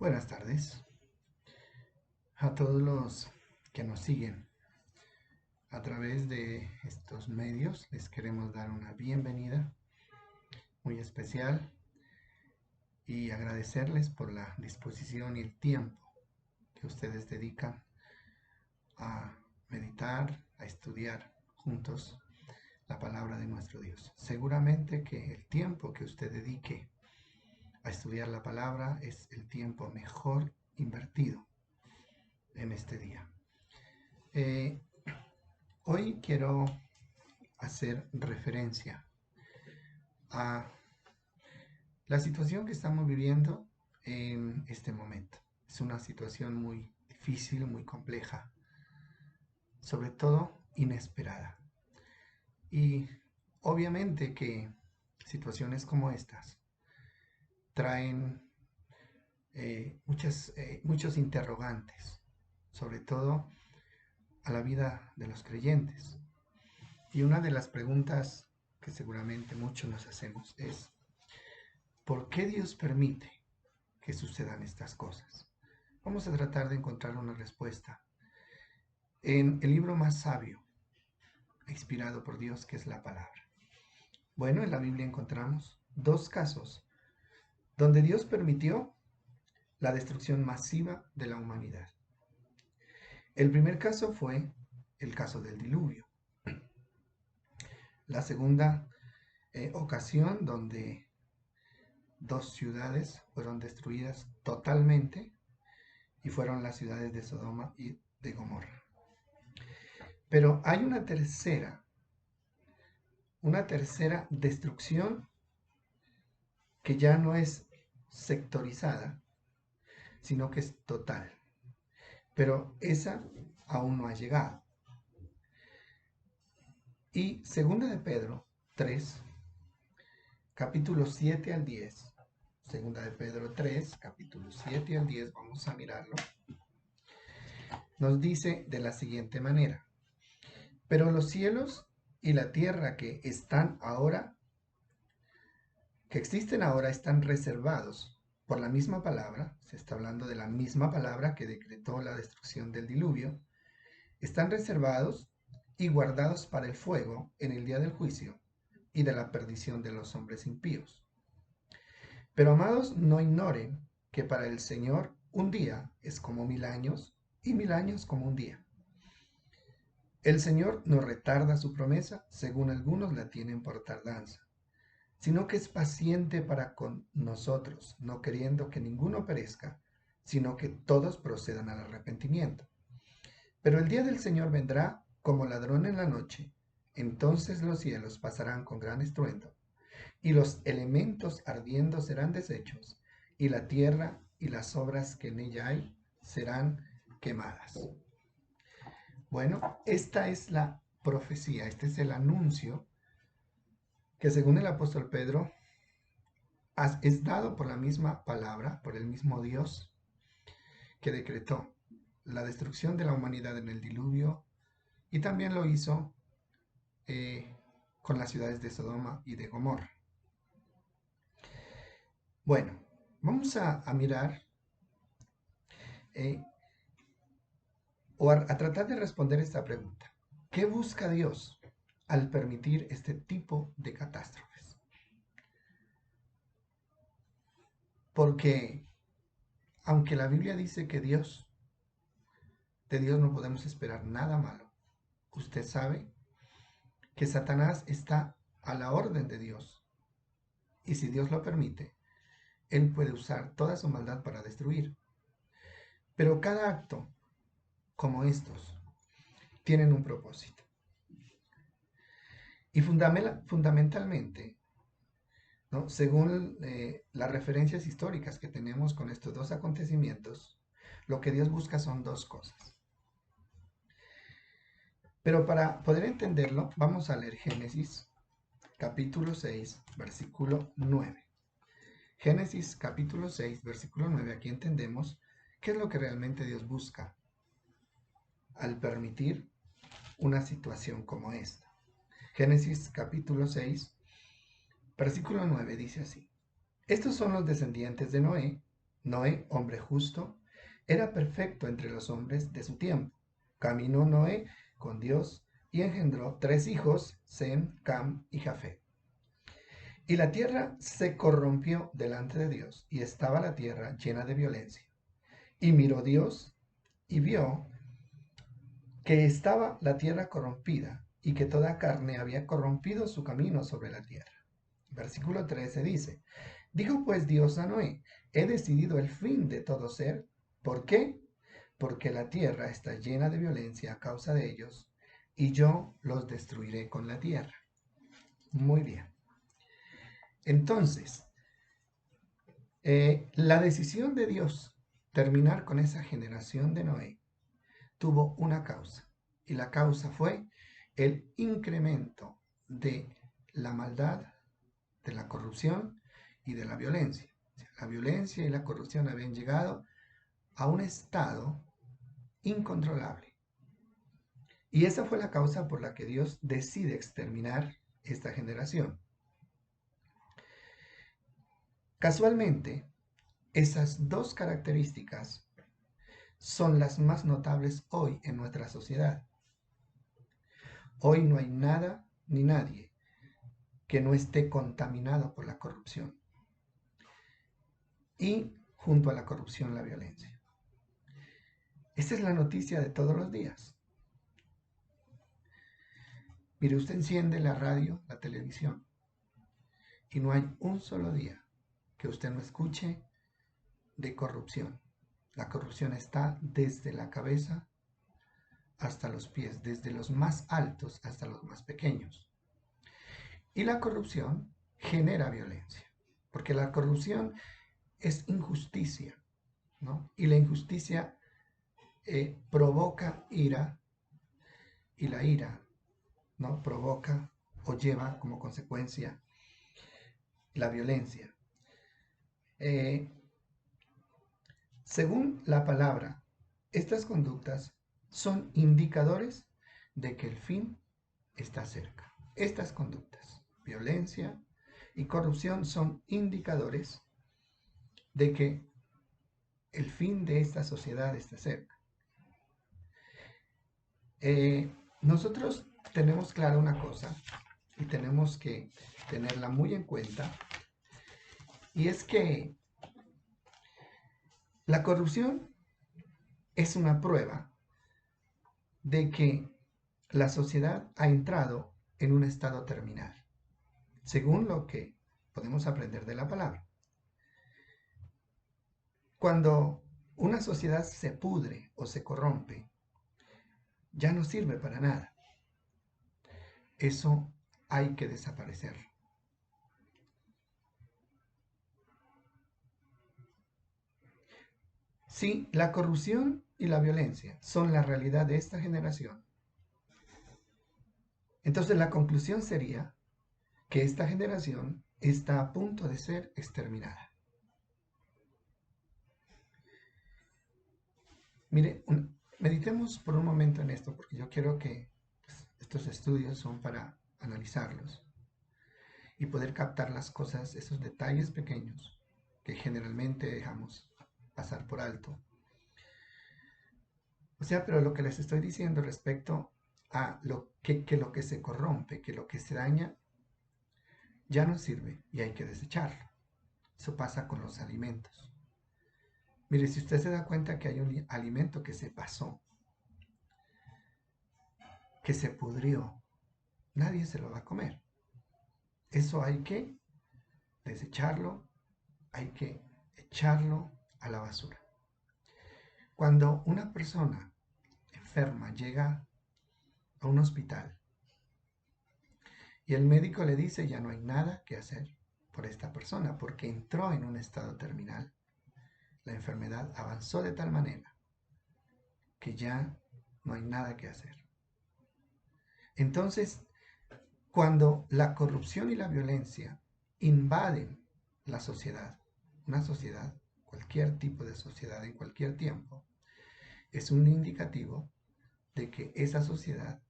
Buenas tardes a todos los que nos siguen a través de estos medios. Les queremos dar una bienvenida muy especial y agradecerles por la disposición y el tiempo que ustedes dedican a meditar, a estudiar juntos la palabra de nuestro Dios. Seguramente que el tiempo que usted dedique a estudiar la palabra es el tiempo mejor invertido en este día. Hoy quiero hacer referencia a la situación que estamos viviendo en este momento. Es una situación muy difícil, muy compleja, sobre todo inesperada. Y obviamente que situaciones como estas traen muchos interrogantes, sobre todo a la vida de los creyentes. Y una de las preguntas que seguramente muchos nos hacemos es, ¿por qué Dios permite que sucedan estas cosas? Vamos a tratar de encontrar una respuesta en el libro más sabio, inspirado por Dios, que es la palabra. Bueno, en la Biblia encontramos dos casos donde Dios permitió la destrucción masiva de la humanidad. El primer caso fue el caso del diluvio. La segunda ocasión donde dos ciudades fueron destruidas totalmente y fueron las ciudades de Sodoma y de Gomorra. Pero hay una tercera destrucción que ya no es sectorizada, sino que es total. Pero esa aún no ha llegado. Y segunda de Pedro 3, capítulos 7 al 10. Segunda de Pedro 3, capítulos 7 al 10, vamos a mirarlo. Nos dice de la siguiente manera: pero los cielos y la tierra que existen ahora, están reservados por la misma palabra. Se está hablando de la misma palabra que decretó la destrucción del diluvio. Están reservados y guardados para el fuego en el día del juicio y de la perdición de los hombres impíos. Pero amados, no ignoren que para el Señor un día es como 1000 años y 1000 años como un día. El Señor no retarda su promesa, según algunos la tienen por tardanza, sino que es paciente para con nosotros, no queriendo que ninguno perezca, sino que todos procedan al arrepentimiento. Pero el día del Señor vendrá como ladrón en la noche. Entonces los cielos pasarán con gran estruendo, y los elementos ardiendo serán deshechos, y la tierra y las obras que en ella hay serán quemadas. Bueno, esta es la profecía, este es el anuncio que, según el apóstol Pedro, es dado por la misma palabra, por el mismo Dios que decretó la destrucción de la humanidad en el diluvio, y también lo hizo con las ciudades de Sodoma y de Gomorra. Bueno, vamos a mirar a tratar de responder esta pregunta. ¿Qué busca Dios al permitir este tipo de catástrofes? Porque aunque la Biblia dice que de Dios no podemos esperar nada malo, usted sabe que Satanás está a la orden de Dios. Y si Dios lo permite, él puede usar toda su maldad para destruir. Pero cada acto como estos tienen un propósito. Y fundamentalmente, ¿no?, según las referencias históricas que tenemos con estos dos acontecimientos, lo que Dios busca son dos cosas. Pero para poder entenderlo, vamos a leer Génesis capítulo 6, versículo 9. Génesis capítulo 6, versículo 9, aquí entendemos qué es lo que realmente Dios busca al permitir una situación como esta. Génesis capítulo 6, versículo 9 dice así: estos son los descendientes de Noé, Noé, hombre justo, era perfecto entre los hombres de su tiempo. Caminó Noé con Dios y engendró 3 hijos, Sem, Cam y Jafet. Y la tierra se corrompió delante de Dios, y estaba la tierra llena de violencia. Y miró Dios y vio que estaba la tierra corrompida, y que toda carne había corrompido su camino sobre la tierra. Versículo 13 dice, dijo pues Dios a Noé, he decidido el fin de todo ser. ¿Por qué? Porque la tierra está llena de violencia a causa de ellos, y yo los destruiré con la tierra. Muy bien. Entonces, la decisión de Dios terminar con esa generación de Noé tuvo una causa, y la causa fue el incremento de la maldad, de la corrupción y de la violencia. O sea, la violencia y la corrupción habían llegado a un estado incontrolable. Y esa fue la causa por la que Dios decide exterminar esta generación. Casualmente, esas dos características son las más notables hoy en nuestra sociedad. Hoy no hay nada ni nadie que no esté contaminado por la corrupción. Y junto a la corrupción, la violencia. Esta es la noticia de todos los días. Mire, usted enciende la radio, la televisión, y no hay un solo día que usted no escuche de corrupción. La corrupción está desde la cabeza hasta los pies, desde los más altos hasta los más pequeños. Y la corrupción genera violencia, porque la corrupción es injusticia, ¿no? Y la injusticia provoca ira, y la ira, ¿no?, provoca o lleva como consecuencia la violencia. Según la palabra, estas conductas son indicadores de que el fin está cerca. Estas conductas, violencia y corrupción, son indicadores de que el fin de esta sociedad está cerca. Nosotros tenemos clara una cosa y tenemos que tenerla muy en cuenta, y es que la corrupción es una prueba de que la sociedad ha entrado en un estado terminal, según lo que podemos aprender de la palabra. Cuando una sociedad se pudre o se corrompe, ya no sirve para nada. Eso hay que desaparecerlo. Si la corrupción y la violencia son la realidad de esta generación, entonces la conclusión sería que esta generación está a punto de ser exterminada. Mire, meditemos por un momento en esto, porque yo quiero que estos estudios son para analizarlos y poder captar las cosas, esos detalles pequeños que generalmente dejamos pasar por alto. O sea, pero lo que les estoy diciendo respecto a lo que se corrompe, que lo que se daña, ya no sirve y hay que desecharlo. Eso pasa con los alimentos. Mire, si usted se da cuenta que hay un alimento que se pasó, que se pudrió, nadie se lo va a comer. Eso hay que desecharlo, hay que echarlo a la basura. Cuando una persona enferma llega a un hospital y el médico le dice ya no hay nada que hacer por esta persona porque entró en un estado terminal, la enfermedad avanzó de tal manera que ya no hay nada que hacer. Entonces, cuando la corrupción y la violencia invaden la sociedad, una sociedad, cualquier tipo de sociedad en cualquier tiempo, es un indicativo de que esa sociedad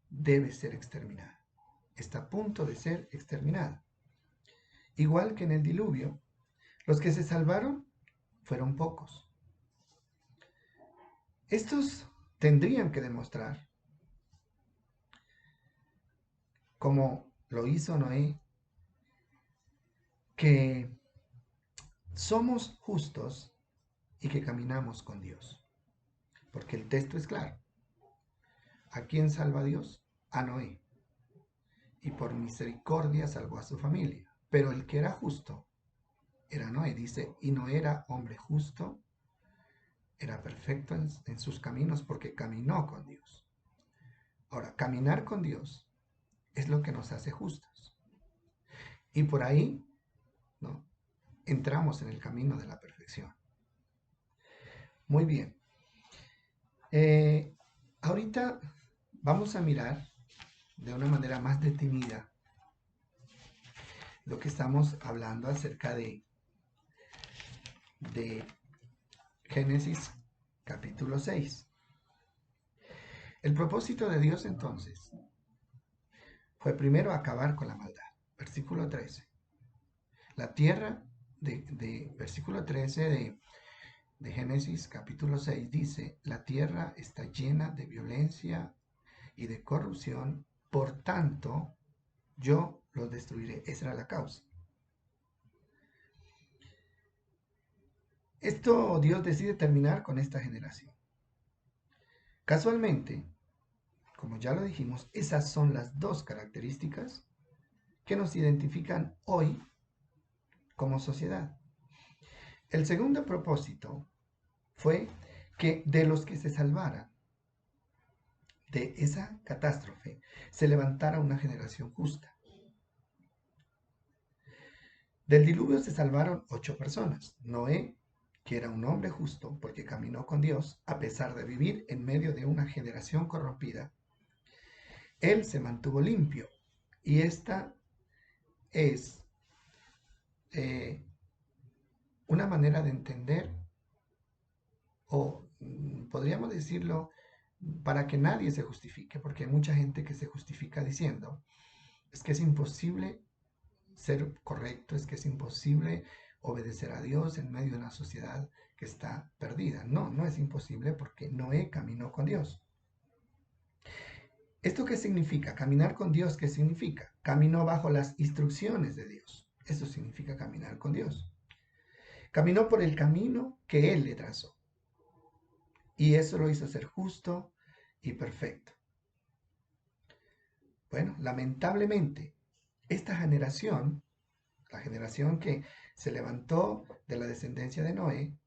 debe ser exterminada. Está a punto de ser exterminada. Igual que en el diluvio, los que se salvaron fueron pocos. Estos tendrían que demostrar, como lo hizo Noé, que somos justos y que caminamos con Dios. Porque el texto es claro. ¿A quién salva Dios? A Noé. Y por misericordia salvó a su familia. Pero el que era justo era Noé. Dice, y no era hombre justo, era perfecto en sus caminos porque caminó con Dios. Ahora, caminar con Dios es lo que nos hace justos. Y por ahí, ¿no?, entramos en el camino de la perfección. Muy bien. Ahorita vamos a mirar de una manera más detenida lo que estamos hablando acerca de Génesis capítulo 6. El propósito de Dios entonces fue primero acabar con la maldad. Versículo 13. La tierra versículo 13 de Génesis capítulo 6 dice, la tierra está llena de violencia y de corrupción, por tanto, yo los destruiré. Esa era la causa. Esto Dios decide terminar con esta generación. Casualmente, como ya lo dijimos, esas son las dos características que nos identifican hoy como sociedad. El segundo propósito fue que de los que se salvaran de esa catástrofe se levantara una generación justa. Del diluvio se salvaron 8 personas. Noé, que era un hombre justo porque caminó con Dios, a pesar de vivir en medio de una generación corrompida, él se mantuvo limpio. Y esta es una manera de entender, o podríamos decirlo, para que nadie se justifique, porque hay mucha gente que se justifica diciendo, es que es imposible ser correcto, es que es imposible obedecer a Dios en medio de una sociedad que está perdida. No, no es imposible porque Noé caminó con Dios. ¿Esto qué significa? Caminar con Dios, ¿qué significa? Caminó bajo las instrucciones de Dios. Eso significa caminar con Dios. Caminó por el camino que Él le trazó. Y eso lo hizo ser justo y perfecto. Bueno, lamentablemente, esta generación, la generación que se levantó de la descendencia de Noé,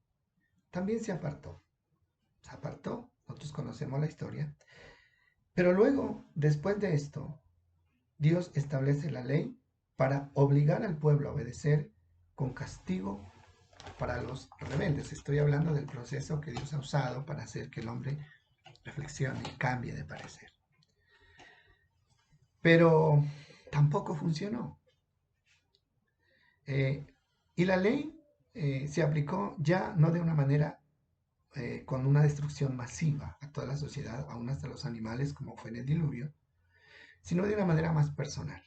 también se apartó. Se apartó, nosotros conocemos la historia. Pero luego, después de esto, Dios establece la ley para obligar al pueblo a obedecer con castigo para los rebeldes. Estoy hablando del proceso que Dios ha usado para hacer que el hombre reflexione y cambie de parecer. Pero tampoco funcionó. Y la ley se aplicó ya no de una manera con una destrucción masiva a toda la sociedad, aún hasta los animales, como fue en el diluvio, sino de una manera más personal.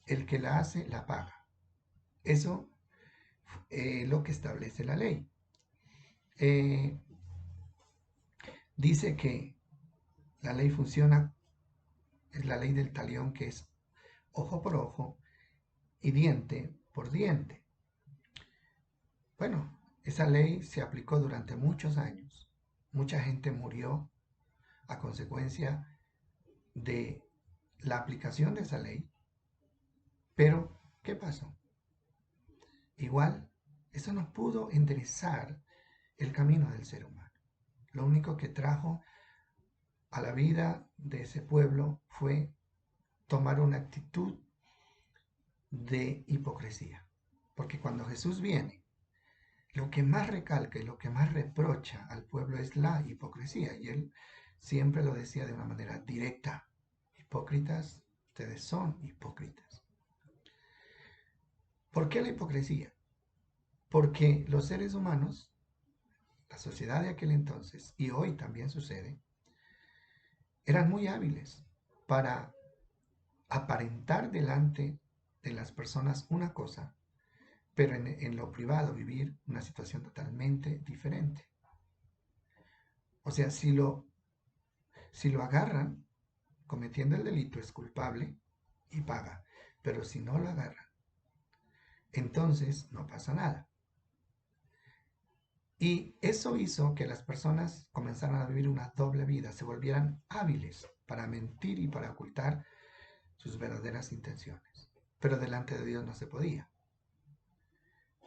El que la hace, la paga. Eso es lo que establece la ley. Dice que la ley funciona, es la ley del talión, que es ojo por ojo y diente por diente. Bueno, esa ley se aplicó durante muchos años. Mucha gente murió a consecuencia de la aplicación de esa ley. Pero, ¿qué pasó? Igual, eso no pudo enderezar el camino del ser humano. Lo único que trajo a la vida de ese pueblo fue tomar una actitud de hipocresía. Porque cuando Jesús viene, lo que más recalca y lo que más reprocha al pueblo es la hipocresía. Y él siempre lo decía de una manera directa. Hipócritas, ustedes son hipócritas. ¿Por qué la hipocresía? Porque los seres humanos, la sociedad de aquel entonces, y hoy también sucede, eran muy hábiles para aparentar delante de las personas una cosa pero en lo privado vivir una situación totalmente diferente. O sea, si lo agarran cometiendo el delito es culpable y paga, pero si no lo agarran, entonces no pasa nada. Y eso hizo que las personas comenzaran a vivir una doble vida, se volvieran hábiles para mentir y para ocultar sus verdaderas intenciones. Pero delante de Dios no se podía.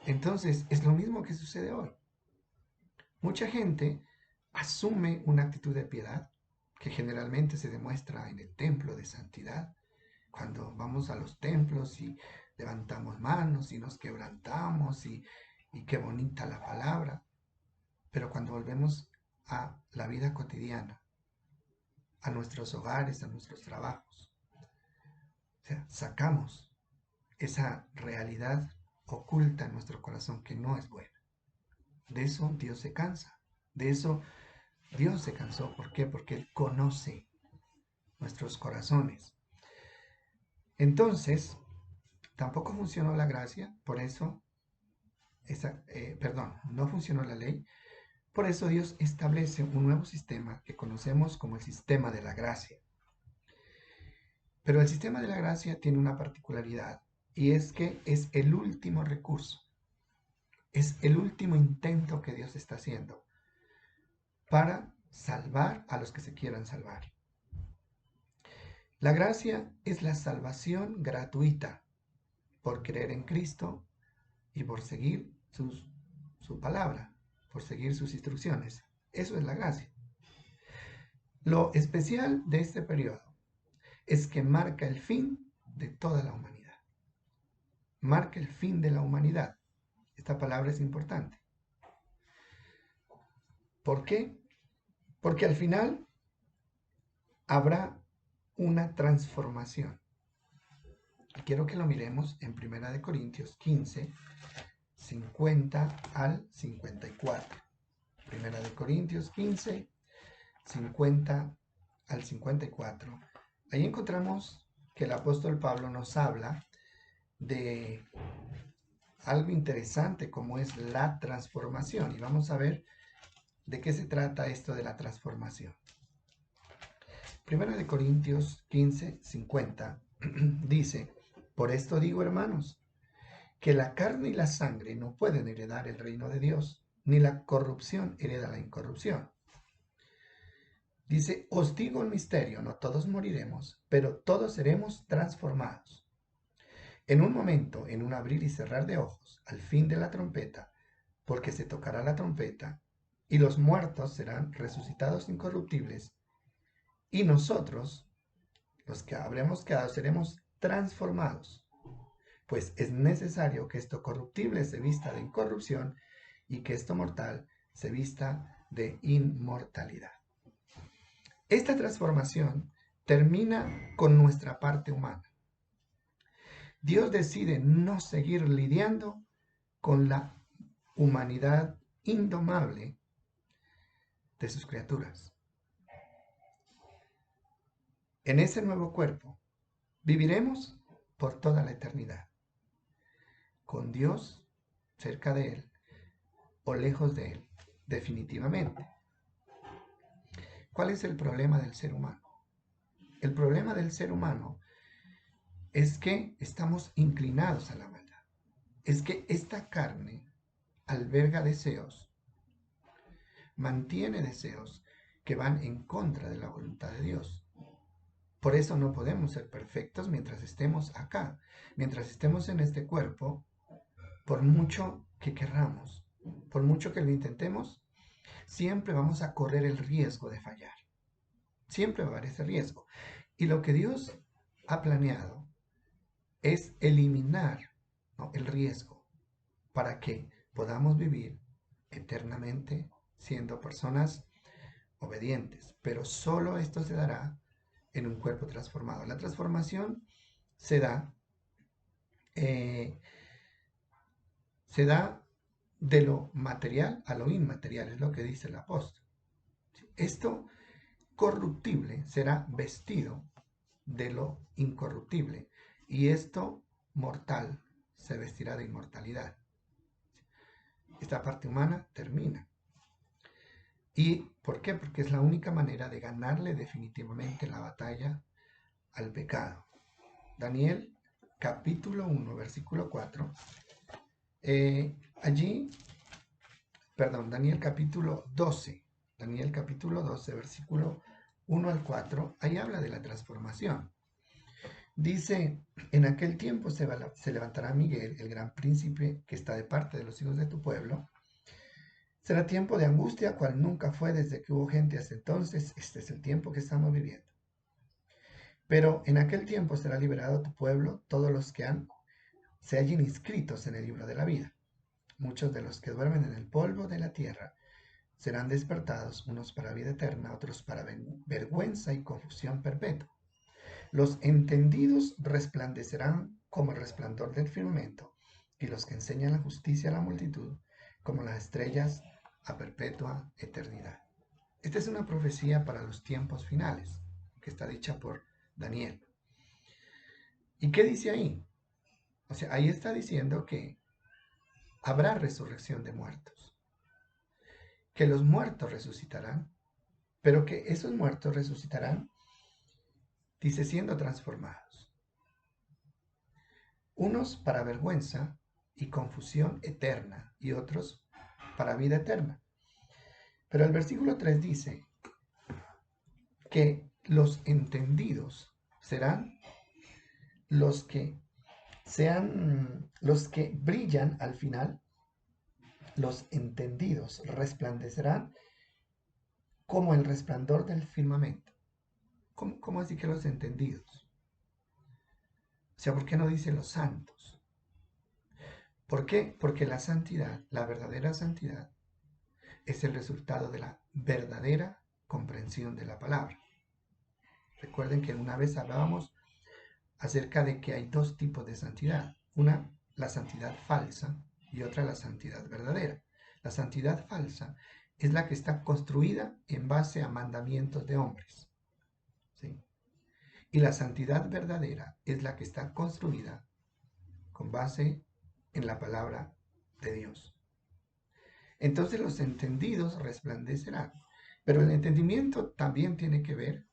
Entonces, es lo mismo que sucede hoy. Mucha gente asume una actitud de piedad que generalmente se demuestra en el templo de santidad, cuando vamos a los templos y levantamos manos y nos quebrantamos y qué bonita la palabra. Pero cuando volvemos a la vida cotidiana, a nuestros hogares, a nuestros trabajos, o sea, sacamos esa realidad oculta en nuestro corazón que no es buena. De eso Dios se cansa. De eso Dios se cansó. ¿Por qué? Porque Él conoce nuestros corazones. Entonces, tampoco funcionó la gracia, por eso, no funcionó la ley. Por eso Dios establece un nuevo sistema que conocemos como el sistema de la gracia. Pero el sistema de la gracia tiene una particularidad y es que es el último recurso, es el último intento que Dios está haciendo para salvar a los que se quieran salvar. La gracia es la salvación gratuita por creer en Cristo y por seguir su palabra, por seguir sus instrucciones. Eso es la gracia. Lo especial de este periodo es que marca el fin de toda la humanidad. Marca el fin de la humanidad. Esta palabra es importante. ¿Por qué? Porque al final habrá una transformación. Quiero que lo miremos en 1 Corintios 15, 50 al 54. 1 Corintios 15, 50 al 54. Ahí encontramos que el apóstol Pablo nos habla de algo interesante como es la transformación. Y vamos a ver de qué se trata esto de la transformación. 1 Corintios 15, 50 dice: por esto digo, hermanos, que la carne y la sangre no pueden heredar el reino de Dios, ni la corrupción hereda la incorrupción. Dice: os digo un misterio, no todos moriremos, pero todos seremos transformados. En un momento, en un abrir y cerrar de ojos, al fin de la trompeta, porque se tocará la trompeta, y los muertos serán resucitados incorruptibles, y nosotros, los que habremos quedado, seremos transformados. Pues es necesario que esto corruptible se vista de incorrupción y que esto mortal se vista de inmortalidad. Esta transformación termina con nuestra parte humana. Dios decide no seguir lidiando con la humanidad indomable de sus criaturas. En ese nuevo cuerpo viviremos por toda la eternidad, con Dios, cerca de Él o lejos de Él, definitivamente. ¿Cuál es el problema del ser humano? El problema del ser humano es que estamos inclinados a la maldad. Es que esta carne alberga deseos, mantiene deseos que van en contra de la voluntad de Dios. Por eso no podemos ser perfectos mientras estemos acá, mientras estemos en este cuerpo, por mucho que querramos, por mucho que lo intentemos, siempre vamos a correr el riesgo de fallar. Siempre va a haber ese riesgo. Y lo que Dios ha planeado es eliminar, ¿no?, el riesgo para que podamos vivir eternamente siendo personas obedientes. Pero solo esto se dará en un cuerpo transformado. La transformación se da de lo material a lo inmaterial, es lo que dice el apóstol. Esto corruptible será vestido de lo incorruptible y esto mortal se vestirá de inmortalidad. Esta parte humana termina. ¿Y por qué? Porque es la única manera de ganarle definitivamente la batalla al pecado. Daniel capítulo 1, versículo 4. Daniel capítulo 12. Daniel capítulo 12, versículo 1 al 4. Ahí habla de la transformación. Dice, en aquel tiempo se levantará Miguel, el gran príncipe que está de parte de los hijos de tu pueblo. Será tiempo de angustia, cual nunca fue desde que hubo gente hasta entonces. Este es el tiempo que estamos viviendo. Pero en aquel tiempo será liberado tu pueblo, todos los que se hallen inscritos en el libro de la vida. Muchos de los que duermen en el polvo de la tierra serán despertados, unos para vida eterna, otros para vergüenza y confusión perpetua. Los entendidos resplandecerán como el resplandor del firmamento, y los que enseñan la justicia a la multitud, como las estrellas a perpetua eternidad. Esta es una profecía para los tiempos finales, que está dicha por Daniel. ¿Y qué dice ahí? O sea, ahí está diciendo que habrá resurrección de muertos, que los muertos resucitarán, pero que esos muertos resucitarán, dice, siendo transformados. Unos para vergüenza y confusión eterna, y otros para vida eterna. Pero el versículo 3 dice que los entendidos serán los que los que brillan al final. Los entendidos resplandecerán como el resplandor del firmamento. ¿Cómo así que los entendidos? O sea, ¿por qué no dice los santos? ¿Por qué? Porque la santidad, la verdadera santidad, es el resultado de la verdadera comprensión de la palabra. Recuerden que una vez hablábamos acerca de que hay dos tipos de santidad. Una, la santidad falsa, y otra, la santidad verdadera. La santidad falsa es la que está construida en base a mandamientos de hombres, ¿sí? Y la santidad verdadera es la que está construida con base en la palabra de Dios. Entonces los entendidos resplandecerán. Pero el entendimiento también tiene que ver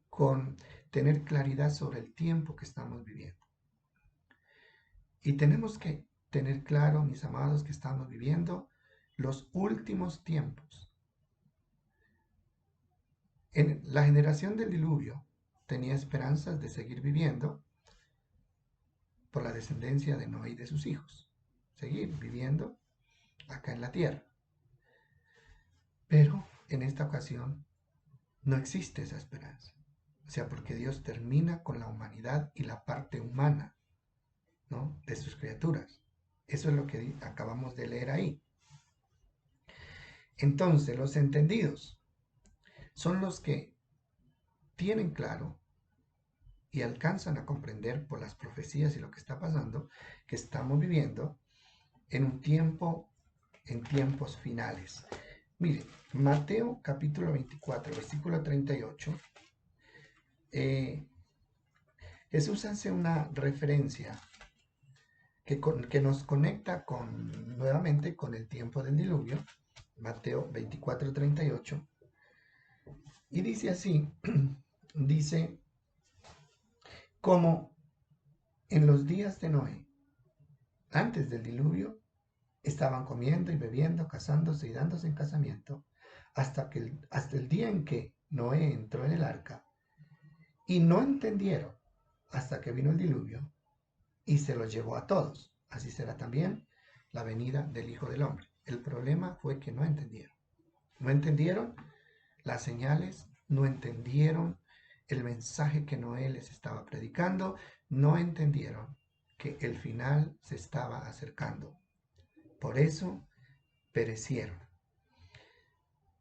con tener claridad sobre el tiempo que estamos viviendo. Y tenemos que tener claro, mis amados, que estamos viviendo los últimos tiempos. En la generación del diluvio tenía esperanzas de seguir viviendo por la descendencia de Noé y de sus hijos. Seguir viviendo acá en la tierra. Pero en esta ocasión no existe esa esperanza. O sea, porque Dios termina con la humanidad y la parte humana, ¿no?, de sus criaturas. Eso es lo que acabamos de leer ahí. Entonces, los entendidos son los que tienen claro y alcanzan a comprender por las profecías y lo que está pasando, que estamos viviendo en tiempos finales. Miren, Mateo capítulo 24, versículo 38, Jesús hace una referencia que nos conecta nuevamente con el tiempo del diluvio, Mateo 24, 38, y dice así, dice, como en los días de Noé, antes del diluvio, estaban comiendo y bebiendo, casándose y dándose en casamiento, hasta el día en que Noé entró en el arca, y no entendieron hasta que vino el diluvio y se los llevó a todos. Así será también la venida del Hijo del Hombre. El problema fue que no entendieron. No entendieron las señales, no entendieron el mensaje que Noé les estaba predicando, no entendieron que el final se estaba acercando. Por eso perecieron.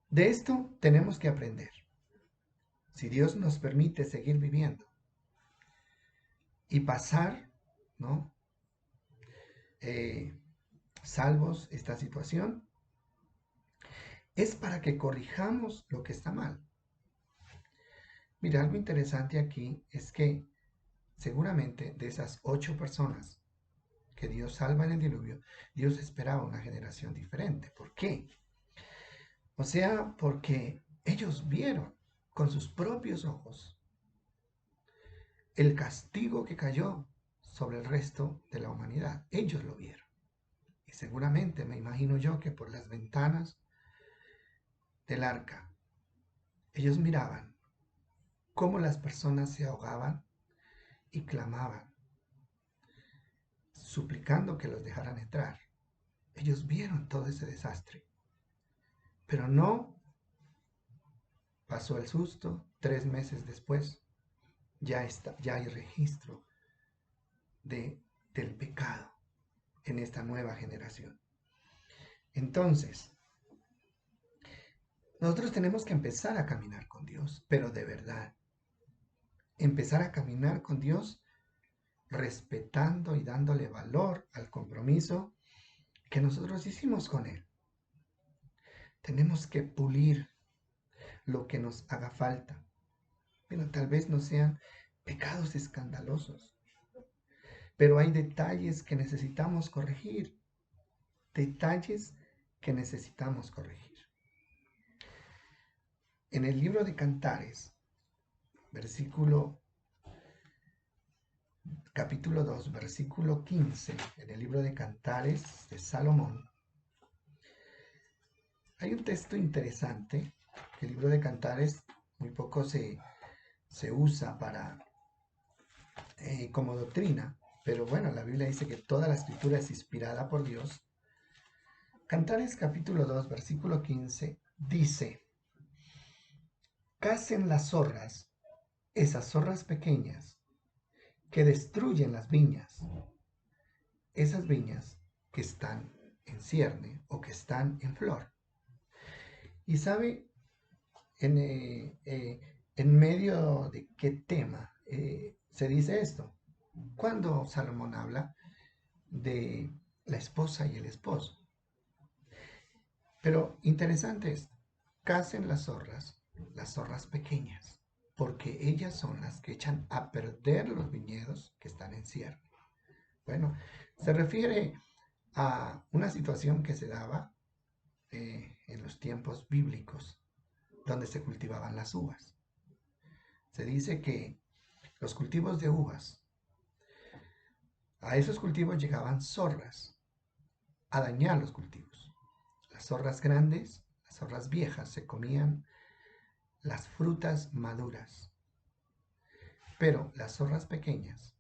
De esto tenemos que aprender. Si Dios nos permite seguir viviendo y pasar, ¿no?, salvos esta situación, es para que corrijamos lo que está mal. Mira, algo interesante aquí es que seguramente de esas 8 personas que Dios salva en el diluvio, Dios esperaba una generación diferente. ¿Por qué? O sea, porque ellos vieron con sus propios ojos el castigo que cayó sobre el resto de la humanidad. Ellos lo vieron. Y seguramente me imagino yo que por las ventanas del arca, ellos miraban cómo las personas se ahogaban y clamaban, suplicando que los dejaran entrar. Ellos vieron todo ese desastre, pero no pasó el susto. 3 meses después ya hay registro del pecado en esta nueva generación. Entonces, nosotros tenemos que empezar a caminar con Dios, pero de verdad, empezar a caminar con Dios respetando y dándole valor al compromiso que nosotros hicimos con Él. Tenemos que pulir lo que nos haga falta. Bueno, tal vez no sean pecados escandalosos, pero hay detalles que necesitamos corregir. Detalles que necesitamos corregir. En el libro de Cantares, capítulo 2, versículo 15, en el libro de Cantares de Salomón, hay un texto interesante, que el libro de Cantares muy poco se usa como doctrina, pero bueno, la Biblia dice que toda la escritura es inspirada por Dios. Cantares capítulo 2, versículo 15, dice: cacen las zorras, esas zorras pequeñas, que destruyen las viñas, esas viñas que están en cierne o que están en flor. Y sabe, en medio de qué tema se dice esto. Cuando Salomón habla de la esposa y el esposo. Pero interesante es, cacen las zorras pequeñas, porque ellas son las que echan a perder los viñedos que están en cierne. Bueno, se refiere a una situación que se daba en los tiempos bíblicos, donde se cultivaban las uvas. Se dice que los cultivos de uvas, a esos cultivos llegaban zorras a dañar los cultivos. Las zorras grandes, las zorras viejas, se comían las frutas maduras, pero las zorras pequeñas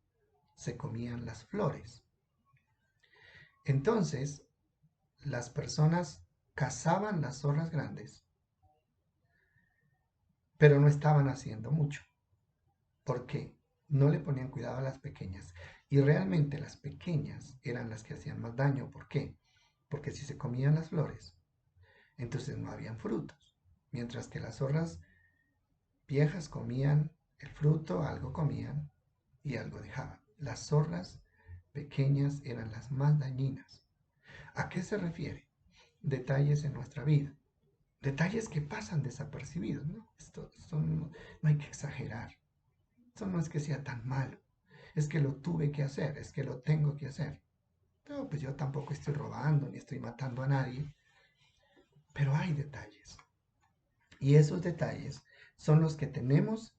se comían las flores. Entonces, las personas cazaban las zorras grandes, pero no estaban haciendo mucho, porque no le ponían cuidado a las pequeñas. Y realmente las pequeñas eran las que hacían más daño. ¿Por qué? Porque si se comían las flores, entonces no habían frutos. Mientras que las zorras viejas comían el fruto, algo comían y algo dejaban. Las zorras pequeñas eran las más dañinas. ¿A qué se refiere? Detalles en nuestra vida. Detalles que pasan desapercibidos, ¿no? Esto no hay que exagerar. Esto no es que sea tan malo. Es que lo tuve que hacer, es que lo tengo que hacer. No, pues yo tampoco estoy robando ni estoy matando a nadie. Pero hay detalles. Y esos detalles son los que tenemos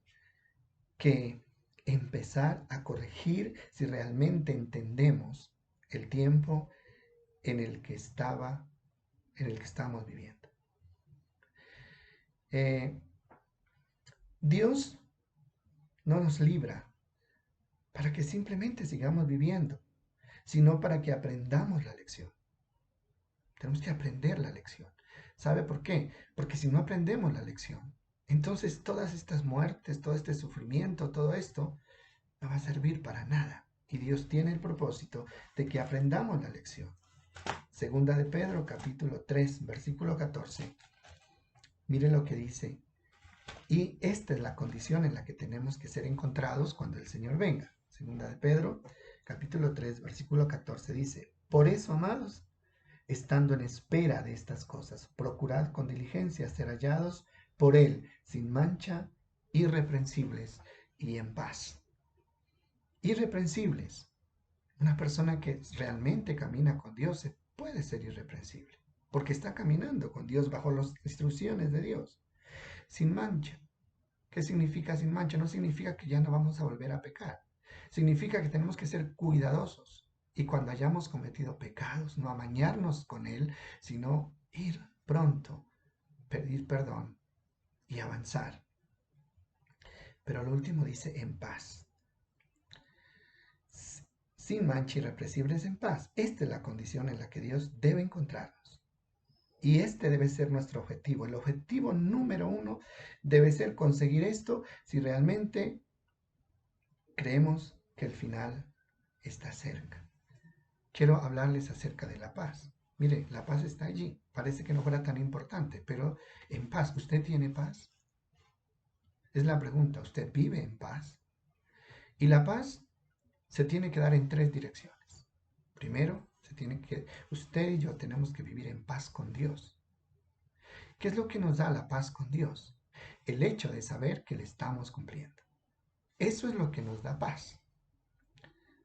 que empezar a corregir si realmente entendemos el tiempo en el que estamos viviendo. Dios no nos libra para que simplemente sigamos viviendo, sino para que aprendamos la lección. Tenemos que aprender la lección. ¿Sabe por qué? Porque si no aprendemos la lección, entonces todas estas muertes, todo este sufrimiento, todo esto, no va a servir para nada. Y Dios tiene el propósito de que aprendamos la lección. Segunda de Pedro, capítulo 3, versículo 14. Mire lo que dice. Y esta es la condición en la que tenemos que ser encontrados cuando el Señor venga. Segunda de Pedro, capítulo 3, versículo 14 dice: por eso, amados, estando en espera de estas cosas, procurad con diligencia ser hallados por Él, sin mancha, irreprensibles y en paz. Irreprensibles. Una persona que realmente camina con Dios puede ser irreprensible, porque está caminando con Dios bajo las instrucciones de Dios, sin mancha. ¿Qué significa sin mancha? No significa que ya no vamos a volver a pecar. Significa que tenemos que ser cuidadosos y cuando hayamos cometido pecados, no amañarnos con Él, sino ir pronto, pedir perdón y avanzar. Pero lo último dice en paz. Sin mancha, irrepresibles en paz. Esta es la condición en la que Dios debe encontrarnos. Y este debe ser nuestro objetivo. El objetivo número uno debe ser conseguir esto si realmente creemos que el final está cerca. Quiero hablarles acerca de la paz. Mire, la paz está allí. Parece que no fuera tan importante, pero en paz, ¿usted tiene paz? Es la pregunta. ¿Usted vive en paz? Y la paz se tiene que dar en tres direcciones. Primero, usted y yo tenemos que vivir en paz con Dios. ¿Qué es lo que nos da la paz con Dios? El hecho de saber que le estamos cumpliendo. Eso es lo que nos da paz.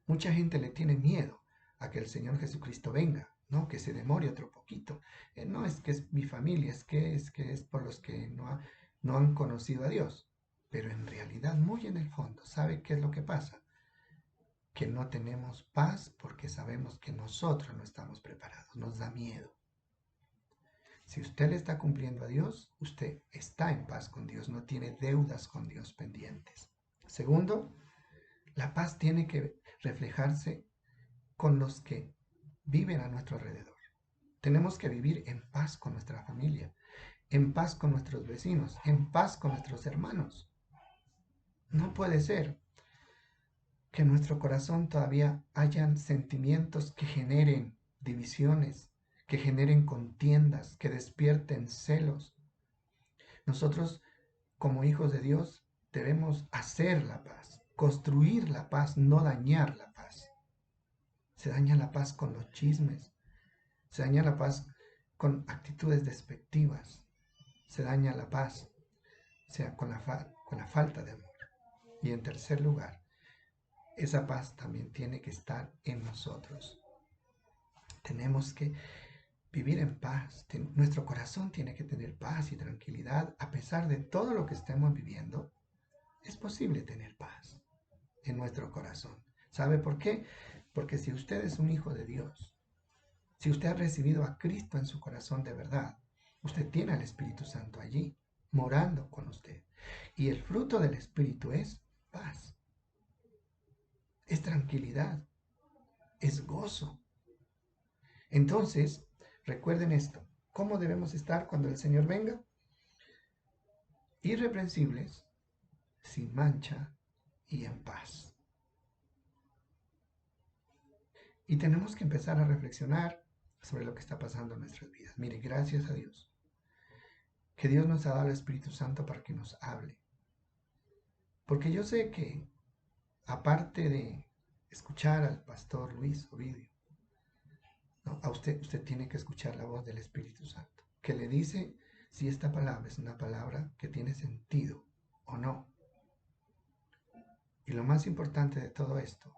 Mucha gente le tiene miedo a que el Señor Jesucristo venga, ¿no? Que se demore otro poquito. No es que es mi familia, es por los que no han conocido a Dios. Pero en realidad, muy en el fondo, ¿sabe qué es lo que pasa? Que no tenemos paz porque sabemos que nosotros no estamos preparados, nos da miedo. Si usted le está cumpliendo a Dios, usted está en paz con Dios, no tiene deudas con Dios pendientes. Segundo, la paz tiene que reflejarse con los que viven a nuestro alrededor. Tenemos que vivir en paz con nuestra familia, en paz con nuestros vecinos, en paz con nuestros hermanos. No puede ser que en nuestro corazón todavía hayan sentimientos que generen divisiones, que generen contiendas, que despierten celos. Nosotros, como hijos de Dios, debemos hacer la paz, construir la paz, no dañar la paz. Se daña la paz con los chismes, se daña la paz con actitudes despectivas, se daña la paz, con la falta de amor. Y en tercer lugar, esa paz también tiene que estar en nosotros. Tenemos que vivir en paz. Nuestro corazón tiene que tener paz y tranquilidad. A pesar de todo lo que estemos viviendo, es posible tener paz en nuestro corazón. ¿Sabe por qué? Porque si usted es un hijo de Dios, si usted ha recibido a Cristo en su corazón de verdad, usted tiene al Espíritu Santo allí, morando con usted. Y el fruto del Espíritu es paz, es tranquilidad, es gozo. Entonces, recuerden esto. ¿Cómo debemos estar cuando el Señor venga? Irreprensibles, sin mancha y en paz. Y tenemos que empezar a reflexionar sobre lo que está pasando en nuestras vidas. Mire, gracias a Dios, que Dios nos ha dado el Espíritu Santo para que nos hable. Porque yo sé que, aparte de escuchar al pastor Luis Ovidio, ¿no? Usted tiene que escuchar la voz del Espíritu Santo, que le dice si esta palabra es una palabra que tiene sentido o no. Y lo más importante de todo esto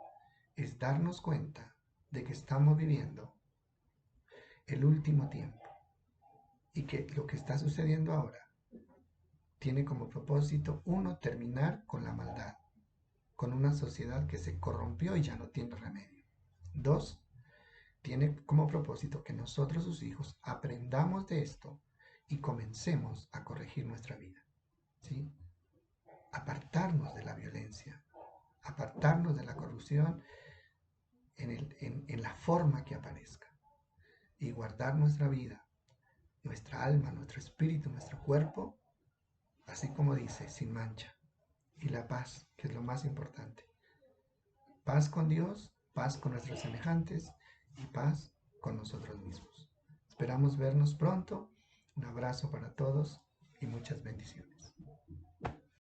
es darnos cuenta de que estamos viviendo el último tiempo y que lo que está sucediendo ahora tiene como propósito, uno, terminar con la maldad, con una sociedad que se corrompió y ya no tiene remedio. Dos, tiene como propósito que nosotros, sus hijos, aprendamos de esto y comencemos a corregir nuestra vida, ¿sí? Apartarnos de la violencia, apartarnos de la corrupción en la forma que aparezca y guardar nuestra vida, nuestra alma, nuestro espíritu, nuestro cuerpo, así como dice, sin mancha. Y la paz, que es lo más importante. Paz con Dios, paz con nuestros semejantes y paz con nosotros mismos. Esperamos vernos pronto. Un abrazo para todos y muchas bendiciones.